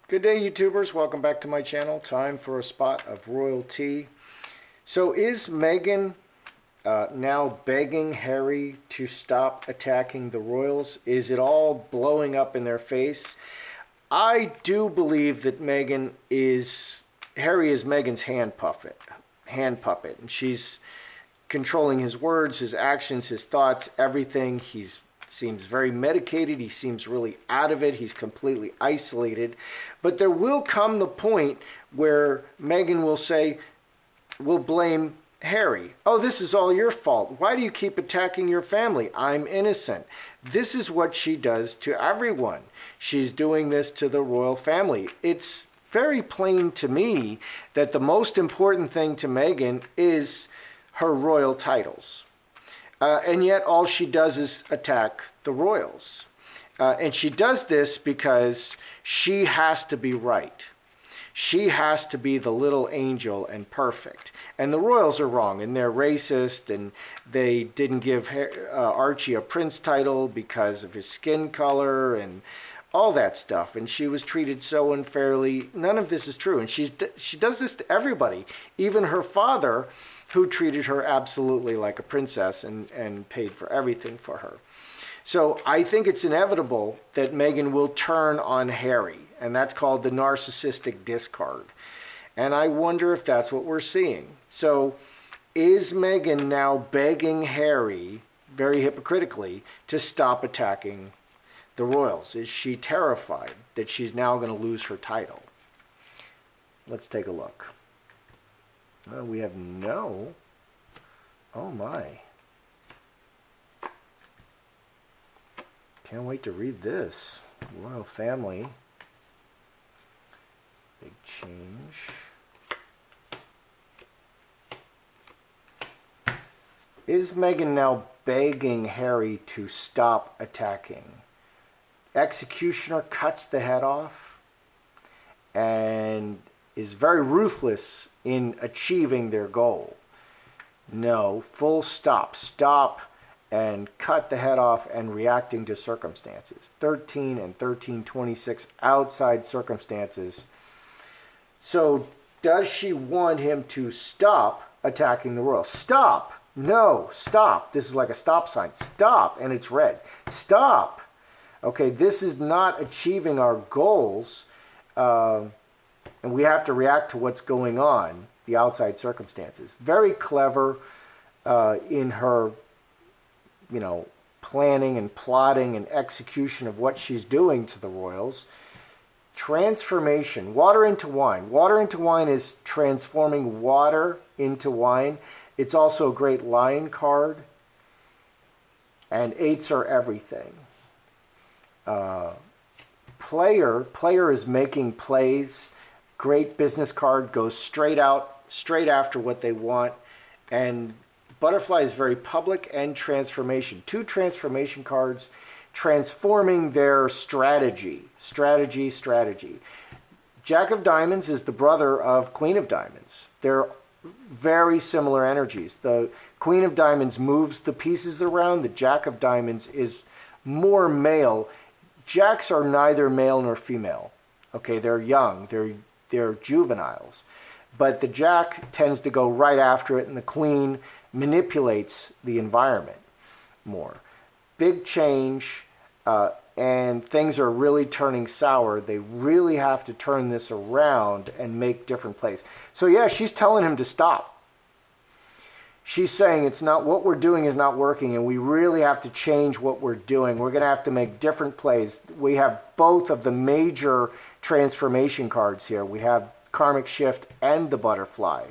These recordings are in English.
Good day, YouTubers. Welcome back to my channel. Time for a spot of royalty. So is Meghan now begging Harry to stop attacking the royals? Is it all blowing up in their face? I do believe that Harry is Meghan's hand puppet, and she's controlling his words, his actions, his thoughts, everything. Seems very medicated. He seems really out of it. He's completely isolated. But there will come the point where Meghan will blame Harry. Oh, this is all your fault. Why do you keep attacking your family? I'm innocent. This is what she does to everyone. She's doing this to the royal family. It's very plain to me that the most important thing to Meghan is her royal titles. And yet all she does is attack the royals. And she does this because she has to be right. She has to be the little angel and perfect. And the royals are wrong, and they're racist, and they didn't give Archie a prince title because of his skin color and all that stuff. And she was treated so unfairly. None of this is true. And she does this to everybody, even her father, who treated her absolutely like a princess and paid for everything for her. So I think it's inevitable that Meghan will turn on Harry, and that's called the narcissistic discard. And I wonder if that's what we're seeing. So is Meghan now begging Harry, very hypocritically, to stop attacking the royals? Is she terrified that she's now going to lose her title? Let's take a look. We have no. Oh my. Can't wait to read this. Royal family. Big change. Is Meghan now begging Harry to stop attacking? Executioner cuts the head off and is very ruthless in achieving their goal. No, full stop. Stop and cut the head off and reacting to circumstances. 13 and 1326 outside circumstances. So does she want him to stop attacking the royals? Stop! No, stop. This is like a stop sign. Stop, and it's red. Stop! Okay, this is not achieving our goals. And we have to react to what's going on, the outside circumstances. Very clever in her, planning and plotting and execution of what she's doing to the royals. Transformation, water into wine. Water into wine is transforming water into wine. It's also a great lion card. And 8s are everything. Player is making plays. Great business card, goes straight after what they want. And butterfly is very public and transformation. 2 transformation cards transforming their strategy. Jack of Diamonds is the brother of Queen of Diamonds. They're very similar energies. The Queen of Diamonds moves the pieces around. The Jack of Diamonds is more male. Jacks are neither male nor female. Okay, they're young. They're juveniles. But the Jack tends to go right after it, and the Queen manipulates the environment more. Big change, and things are really turning sour. They really have to turn this around and make different plays. So yeah, she's telling him to stop. She's saying it's not, what we're doing is not working, and we really have to change what we're doing. We're going to have to make different plays. We have both of the major transformation cards here. We have Karmic Shift and the Butterfly.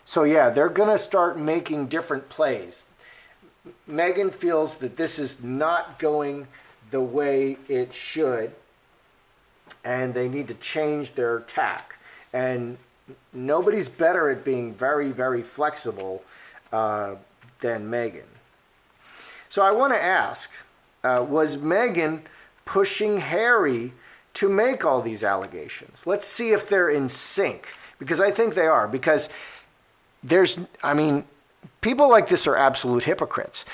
So yeah, they're going to start making different plays. Meghan feels that this is not going the way it should, and they need to change their tack. And nobody's better at being very, very flexible than Meghan. So I want to ask, was Meghan pushing Harry to make all these allegations? Let's see if they're in sync, because I think they are. Because people like this are absolute hypocrites.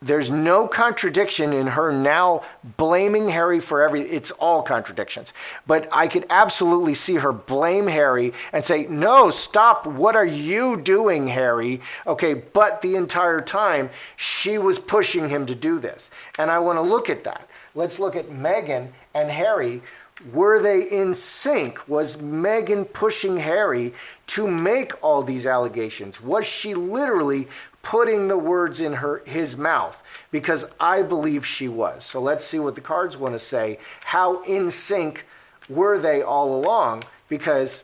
There's no contradiction in her now blaming Harry for everything. It's all contradictions. But I could absolutely see her blame Harry and say, no, stop. What are you doing, Harry? Okay, but the entire time she was pushing him to do this. And I want to look at that. Let's look at Meghan and Harry. Were they in sync? Was Meghan pushing Harry to make all these allegations? Was she literally putting the words in his mouth? Because I believe she was. So let's see what the cards want to say. How in sync were they all along? Because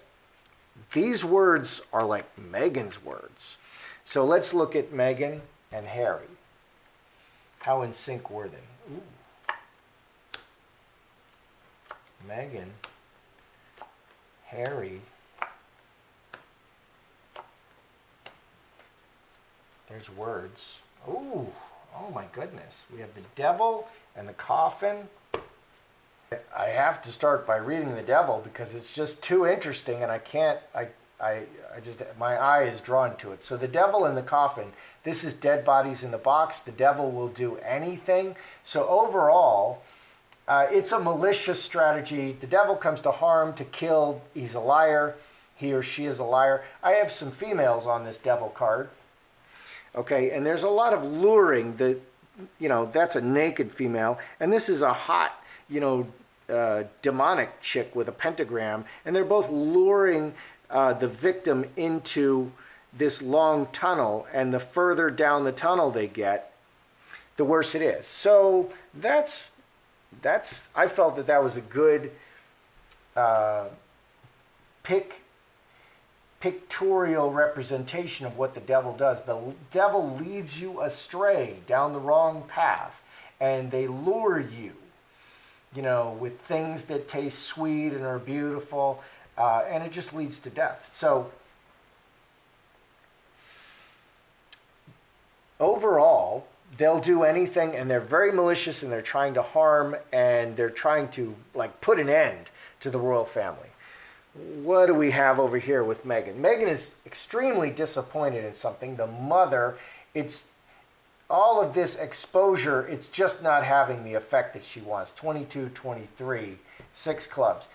these words are like Meghan's words. So let's look at Meghan and Harry. How in sync were they? Ooh. Meghan, Harry. There's words. Ooh, oh my goodness. We have the devil and the coffin. I have to start by reading the devil because it's just too interesting and I can't, I just, my eye is drawn to it. So the devil and the coffin, this is dead bodies in the box. The devil will do anything. So overall, it's a malicious strategy. The devil comes to harm, to kill. He's a liar. He or she is a liar. I have some females on this devil card. Okay, and there's a lot of luring. That's a naked female. And this is a hot, demonic chick with a pentagram. And they're both luring the victim into this long tunnel. And the further down the tunnel they get, the worse it is. So I felt that was a good pictorial representation of what the devil does. The devil leads you astray down the wrong path, and they lure you, with things that taste sweet and are beautiful, and it just leads to death. So overall, they'll do anything, and they're very malicious, and they're trying to harm, and they're trying to put an end to the royal family. What do we have over here with Meghan? Meghan is extremely disappointed in something. The mother, it's all of this exposure, it's just not having the effect that she wants. 22, 23, 6 clubs.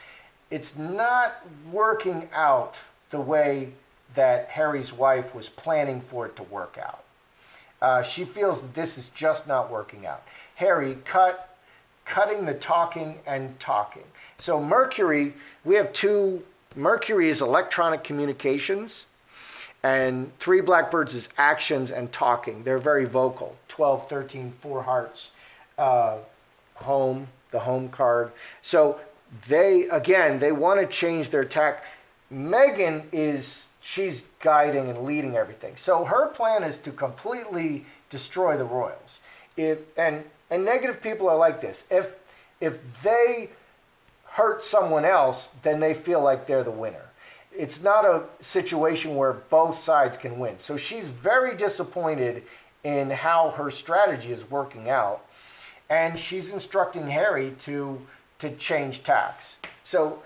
It's not working out the way that Harry's wife was planning for it to work out. She feels that this is just not working out. Harry cutting the talking and talking. So Mercury, we have two. Mercury is electronic communications, and 3 blackbirds is actions and talking. They're very vocal. 12, 13, 4 hearts, home, the home card. So they want to change their tack. Meghan she's guiding and leading everything. So her plan is to completely destroy the royals. And negative people are like this. If they hurt someone else, then they feel like they're the winner. It's not a situation where both sides can win. So she's very disappointed in how her strategy is working out, and she's instructing Harry to change tacks. So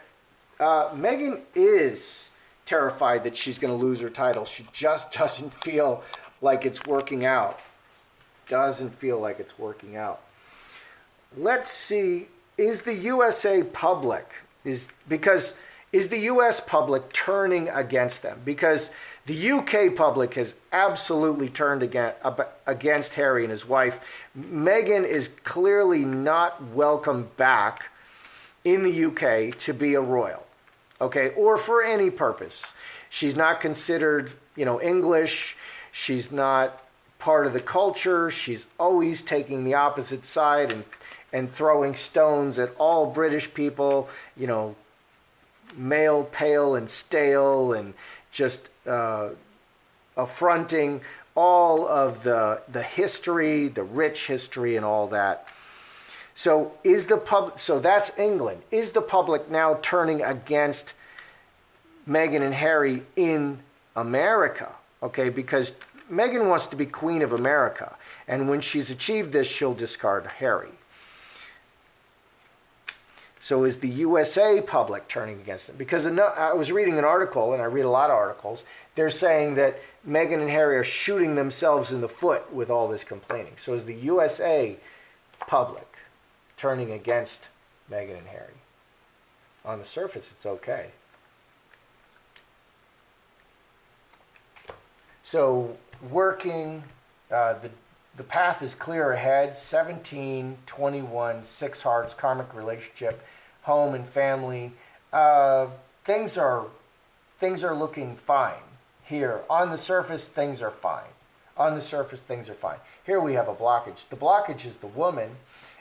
Meghan is terrified that she's going to lose her title. She just doesn't feel like it's working out. Doesn't feel like it's working out. Let's see. Is the USA public, is the US public turning against them? Because the UK public has absolutely turned against Harry and his wife. Meghan is clearly not welcome back in the UK to be a royal, okay, or for any purpose. She's not considered, English. She's not part of the culture. She's always taking the opposite side and throwing stones at all British people, male, pale, and stale, and just affronting all of the history, the rich history, and all that. So so that's England. Is the public now turning against Meghan and Harry in America? Okay, because Meghan wants to be Queen of America, and when she's achieved this, she'll discard Harry. So is the USA public turning against them? Because I was reading an article, and I read a lot of articles, they're saying that Meghan and Harry are shooting themselves in the foot with all this complaining. So is the USA public turning against Meghan and Harry? On the surface, it's okay. So working, the path is clear ahead. 17, 21, 6 hearts, karmic relationship, home and family. Things are looking fine here. On the surface, things are fine. On the surface, things are fine. Here we have a blockage. The blockage is the woman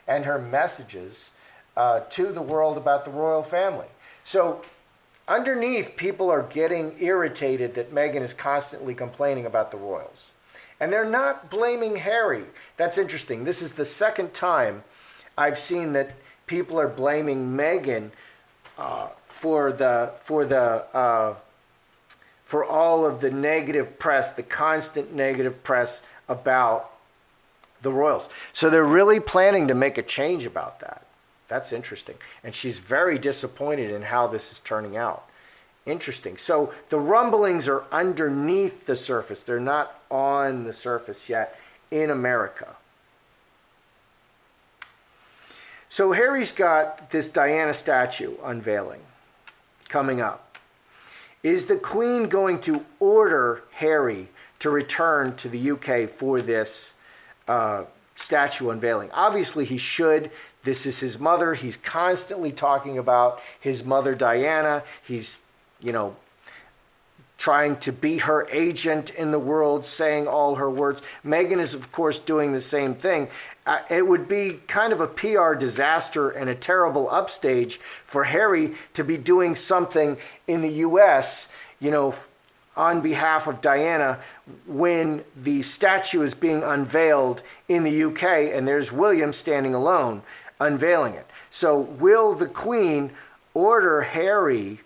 and her messages to the world about the royal family. So underneath, people are getting irritated that Meghan is constantly complaining about the royals. And they're not blaming Harry. That's interesting. This is the second time I've seen that people are blaming Meghan for all of the negative press, the constant negative press about the royals. So they're really planning to make a change about that. That's interesting. And she's very disappointed in how this is turning out. Interesting. So the rumblings are underneath the surface. They're not on the surface yet in America. So Harry's got this Diana statue unveiling coming up. Is the Queen going to order Harry to return to the UK for this statue unveiling? Obviously he should. This is his mother. He's constantly talking about his mother Diana. He's trying to be her agent in the world, saying all her words. Meghan is, of course, doing the same thing. It would be kind of a PR disaster and a terrible upstage for Harry to be doing something in the U.S., on behalf of Diana when the statue is being unveiled in the UK and there's William standing alone unveiling it. So will the Queen order Harry,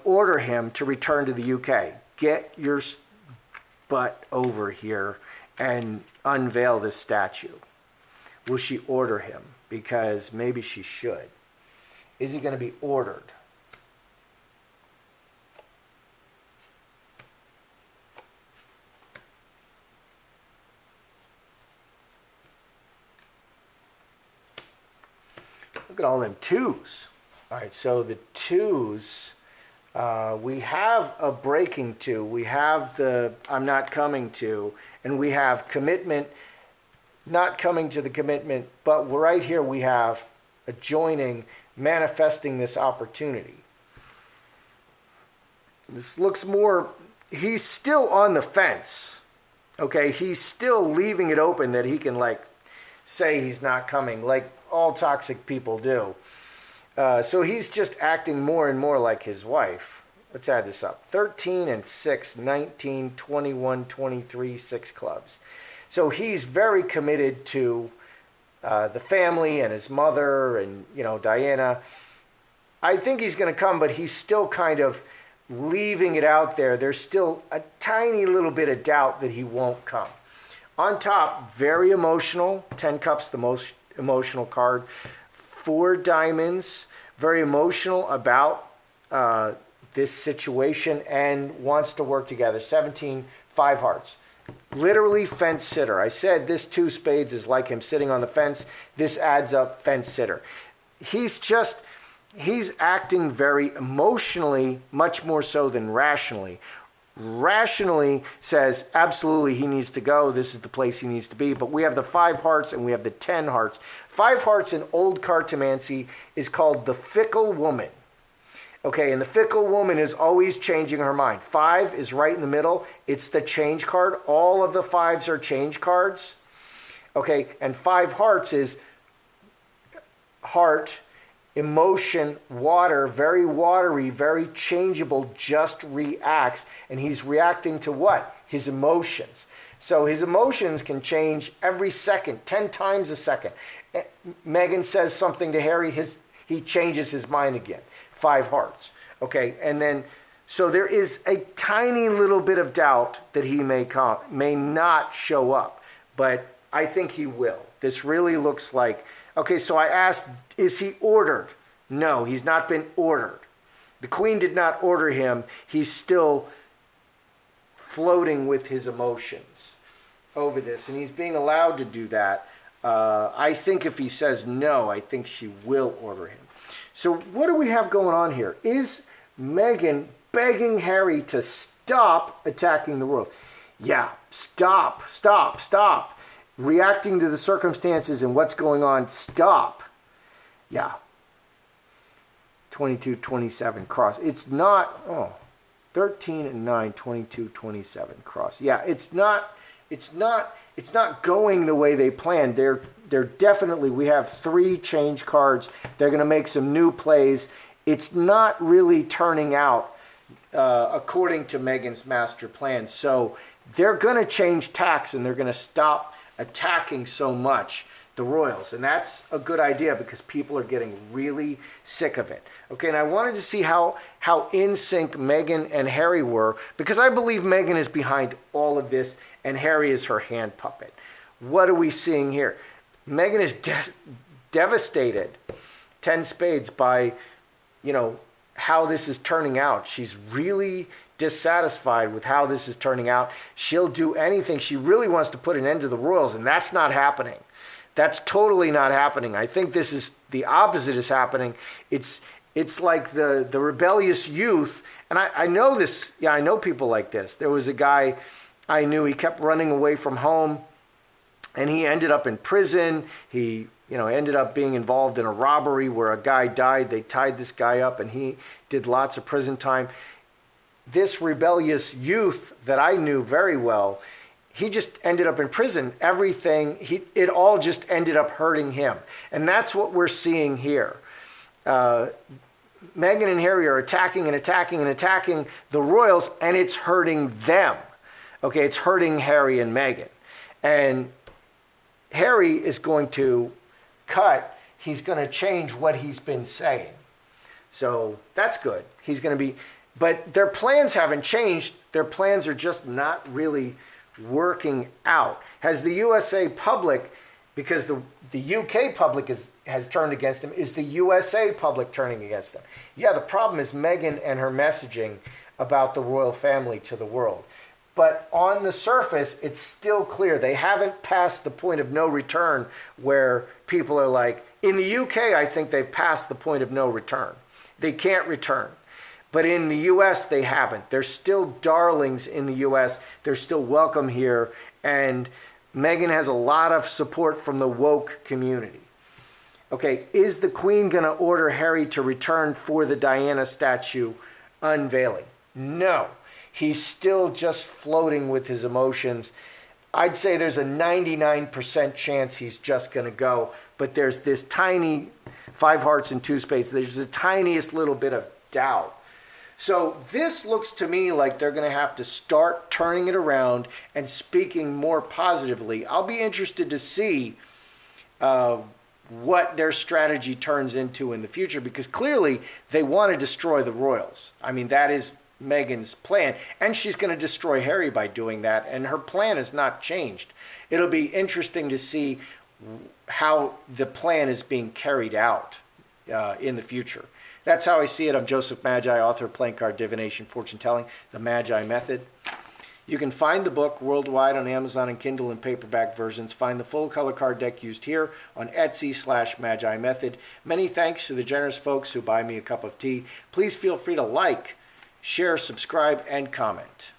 order him to return to the UK? Get your butt over here and unveil this statue. Will she order him? Because maybe she should. Is he going to be ordered? Look at all them twos. All right, so the twos, we have a breaking two. We have the I'm not coming to, and we have commitment, not coming to the commitment, but right here we have a joining, manifesting this opportunity. This looks more, he's still on the fence. Okay, he's still leaving it open that he can say he's not coming, like all toxic people do. So he's just acting more and more like his wife. Let's add this up. 13 and 6, 19, 21, 23, 6 clubs. So he's very committed to the family and his mother and, Diana. I think he's going to come, but he's still kind of leaving it out there. There's still a tiny little bit of doubt that he won't come. On top, very emotional. 10 cups, the most emotional card. 4 diamonds, very emotional about this situation and wants to work together. 17, 5 hearts. Literally fence sitter. I said this 2 spades is like him sitting on the fence. This adds up fence sitter. He's acting very emotionally, much more so than rationally. Rationally says absolutely he needs to go. This is the place he needs to be. But we have the 5 hearts and we have the 10 hearts. 5 hearts in old cartomancy is called the fickle woman. Okay, and the fickle woman is always changing her mind. 5 is right in the middle. It's the change card. All of the 5s are change cards. Okay, and 5 hearts is heart, emotion, water, very watery, very changeable, just reacts. And he's reacting to what? His emotions. So his emotions can change every second, 10 times a second. Meghan says something to Harry, he changes his mind again. 5 hearts. Okay, and then, so there is a tiny little bit of doubt that he may not show up, but I think he will. This really looks like, okay, so I asked, is he ordered No, he's not been ordered. The Queen did not order him. He's still floating with his emotions over this, and he's being allowed to do that. I think if he says no, I think she will order him. So what do we have going on here? Is Meghan begging Harry to stop attacking the royals? Yeah, stop. Reacting to the circumstances and what's going on, stop. Yeah. 22, 27, cross. It's not, 13 and 9, 22, 27, cross. Yeah, it's not going the way they planned. They're definitely, we have 3 change cards. They're going to make some new plays. It's not really turning out according to Meghan's master plan. So they're going to change tacks and they're going to stop attacking so much the royals. And that's a good idea because people are getting really sick of it. Okay, and I wanted to see how in sync Meghan and Harry were, because I believe Meghan is behind all of this and Harry is her hand puppet. What are we seeing here? Meghan is devastated, 10 spades, by, how this is turning out. She's really dissatisfied with how this is turning out. She'll do anything. She really wants to put an end to the royals, and that's not happening. That's totally not happening. I think this is the opposite is happening. It's like the rebellious youth, and I know this. Yeah, I know people like this. There was a guy I knew. He kept running away from home, and he ended up in prison. He ended up being involved in a robbery where a guy died. They tied this guy up, and he did lots of prison time. This rebellious youth that I knew very well, he just ended up in prison. It all just ended up hurting him. And that's what we're seeing here. Meghan and Harry are attacking the royals, and it's hurting them. Okay, it's hurting Harry and Meghan. And Harry is going to cut. He's going to change what he's been saying. So that's good. He's going to be... But their plans haven't changed. Their plans are just not really working out. Has the USA public, because the UK public has turned against him, is the USA public turning against him? Yeah, the problem is Meghan and her messaging about the royal family to the world. But on the surface, it's still clear. They haven't passed the point of no return where people are like, in the UK, I think they've passed the point of no return. They can't return. But in the U.S., they haven't. They're still darlings in the U.S. They're still welcome here. And Meghan has a lot of support from the woke community. Okay, is the Queen going to order Harry to return for the Diana statue unveiling? No. He's still just floating with his emotions. I'd say there's a 99% chance he's just going to go. But there's this tiny 5 hearts and 2 spades. There's the tiniest little bit of doubt. So this looks to me like they're going to have to start turning it around and speaking more positively. I'll be interested to see what their strategy turns into in the future, because clearly they want to destroy the royals. I mean, that is Meghan's plan, and she's going to destroy Harry by doing that, and her plan has not changed. It'll be interesting to see how the plan is being carried out in the future. That's how I see it. I'm Joseph Magi, author of Playing Card Divination, Fortune Telling, The Magi Method. You can find the book worldwide on Amazon and Kindle in paperback versions. Find the full color card deck used here on Etsy/Magi Method. Many thanks to the generous folks who buy me a cup of tea. Please feel free to like, share, subscribe, and comment.